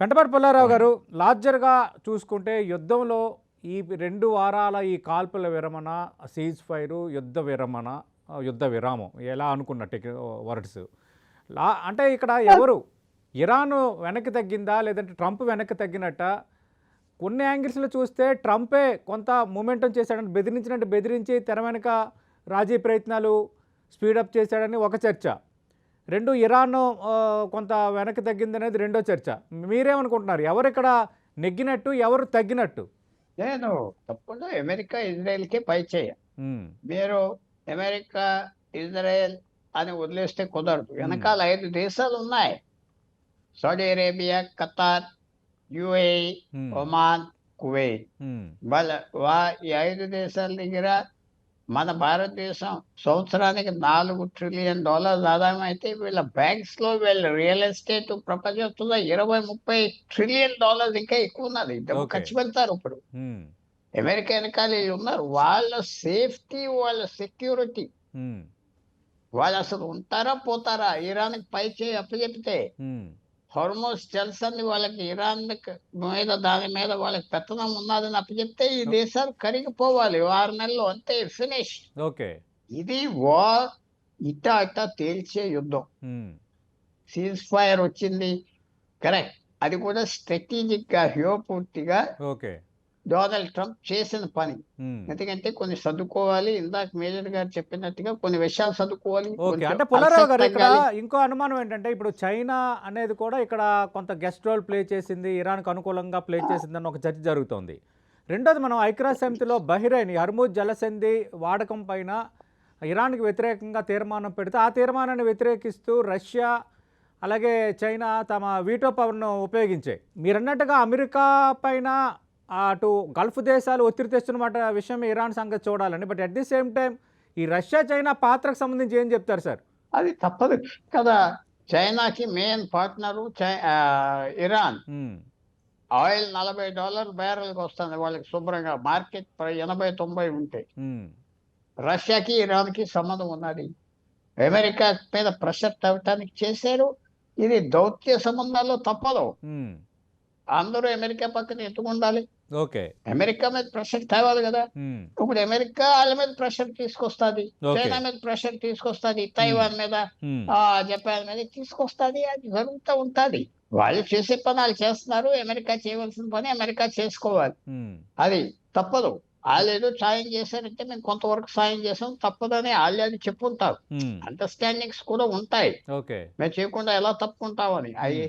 పెంటపాటి పుల్లారావు అవునండి. గారు, లార్జర్‌గా చూసుకుంటే యుద్ధంలో ఈ 2 వారాల ఈ కాల్పుల విరమణ, సీజ్ ఫైరు, యుద్ధ విరమణ, యుద్ధ విరామం ఎలా అనుకున్న వర్డ్స్. అంటే ఇక్కడ ఎవరు? ఇరాన్ వెనక్కి తగ్గిందా? లేదంటే ట్రంప్ వెనక్కి తగ్గినట్టా? కొన్ని యాంగిల్స్‌లో చూస్తే ట్రంపే కొంత మొమెంటం చేశాడని బెదిరించినట్టు బెదిరించి తెర వెనక రాజీ ప్రయత్నాలు స్పీడప్ చేశాడని ఒక చర్చ. 2 ఇరాన్ కొంత వెనక్కి తగ్గిందనేది రెండో చర్చ. మీరేమనుకుంటున్నారు? ఎవరిక్కడ నెగ్గినట్టు? ఎవరు తగ్గినట్టు? నేను తప్పకుండా అమెరికా, ఇజ్రాయెల్‌కే పైచేయ. హ్మ్. మీరు అమెరికా, ఇజ్రాయెల్ అని వదిలేస్తే కుదరదు. హ్మ్. వెనకాల 5 దేశాలున్నాయి. సౌదీ అరేబియా, ఖతార్, యూఏఈ, హ్మ్. Oman, Kuwait. హ్మ్. వాళ్ళ వా ఈ 5 దేశాల దగ్గర మన భారతదేశం సంవత్సరానికి $4 ట్రిలియన్ ఆదాయం అయితే వీళ్ళ బ్యాంక్స్‌లో వీళ్ళ రియల్ ఎస్టేట్ ప్రపంచంలో 20, 30 ట్రిలియన్ డాలర్స్ ఇంకా ఎక్కువున్నది. డబ్బు ఓకే. ఖర్చు పెడతారు ఇప్పుడు. హ్మ్. అమెరికా ఎనకాల ఈళ్ళున్నారు. వాళ్ళ సేఫ్టీ, వాళ్ళ సెక్యూరిటీ హ్మ్. వాళ్ళసలు ఉంటారా? పోతారా? ఇరాన్‌కి పై చేయి అప్పజెపితే, హ్మ్. హోర్ముజ్ జలసంధి వాళ్ళకి దాని మీద వాళ్ళకి పెత్తనం ఉన్నాదని అప్పజెప్తే, ఈ ఓ దేశాలు కరిగిపోవాలి. 6 నెలల్లో అంతే ఫినిష్. ఓకే. ఇది వార్ ఇట్టా అట్టా తేల్చే యుద్ధం. హ్మ్. సీజ్ ఫైర్ వచ్చింది. కరెక్ట్. అది కూడా స్ట్రాటజిక్‌గా, వ్యూహపూర్తిగా ఓకే. డొనాల్డ్ ట్రంప్ చేసిన పని. హ్మ్. ఎందుకంటే కొన్ని సర్దుకోవాలి. ఇందాక మేజర్ గారు చెప్పినట్టుగా కొన్ని విషయాలు సర్దుకోవాలి. ఓకే. కొంచెం అంటే పుల్లారావు అలసట గారు ఇక్కడ తగ్గాలి. ఇంకో అనుమానం ఏంటంటే, ఇప్పుడు చైనా అనేది కూడా ఇక్కడ కొంత గెస్ట్ రోల్ ప్లే చేసింది. ఇరాన్‌కి అనుకూలంగా ప్లే చేసిందని ఒక చర్చ జరుగుతోంది. రెండోది మనం ఐక్యరాజ్య సమితిలో బహ్రెయిన్ ఈ హర్ముజ్ జలసంధి వాడకం పైన ఇరాన్‌కి వ్యతిరేకంగా తీర్మానం పెడితే, ఆ తీర్మానాన్ని వ్యతిరేకిస్తూ రష్యా, అలాగే చైనా తమ వీటో పవర్‌ను ఉపయోగించాయి. మీరన్నట్టుగా అమెరికా పైన అటు గల్ఫ్ దేశాలు ఒత్తిడి తెస్తున్నమాట విషయం ఇరాన్ సంగతి చూడాలండి. But at the same time ఈ రష్యా, చైనా పాత్రకు సంబంధించి ఏం చెప్తారు సార్? అది తప్పదు కదా! చైనాకి మెయిన్ పార్ట్నరు ఇరాన్. హ్మ్. ఆయిల్ $40 బ్యారెల్‌కొస్తుంది వాళ్ళకి శుభ్రంగా. మార్కెట్ 80, 90 ఉంటాయి. హ్మ్. రష్యాకి, ఇరాన్‌కి సంబంధం ఉన్నది. అమెరికా మీద ప్రెషర్ తేవటానికి చేశారు. ఇది దౌత్య సంబంధాల్లో తప్పదు. హ్మ్. అందరూ అమెరికా పక్కన ఎందుకుండాలి? ఓకే. అమెరికా మీద ప్రెషర్ తేవాలి గదా! హ్మ్. ఇప్పుడు అమెరికా ఆళ్ళ మీద ప్రెషర్ తీసుకొస్తాది. ఓకే. చైనా మీద ప్రెషర్ తీసుకొస్తాది. హ్మ్. తైవాన్ మీద, హ్మ్. జపాన్ మీద తీసుకొస్తాది. అది జరుగుతా ఉంటాది. వాళ్ళు చేసే పని ఆళ్ళు చేస్తున్నారు. అమెరికా చేయవలసిన పని అమెరికా చేసుకోవాలి. హ్మ్. అది తప్పదు. హ్మ్. ఆళ్ళేదో సాయం చేశారంటే మేము కొంతవరకు సాయం చేసాం. తప్పదని ఆళ్ళే అది చెప్పుంటారు. హ్మ్. అండర్‌స్టాండింగ్స్ కూడా ఉంటాయి. ఓకే. మేము చేయకుండా ఎలా తప్పుకుంటామని. అయి హ్మ్.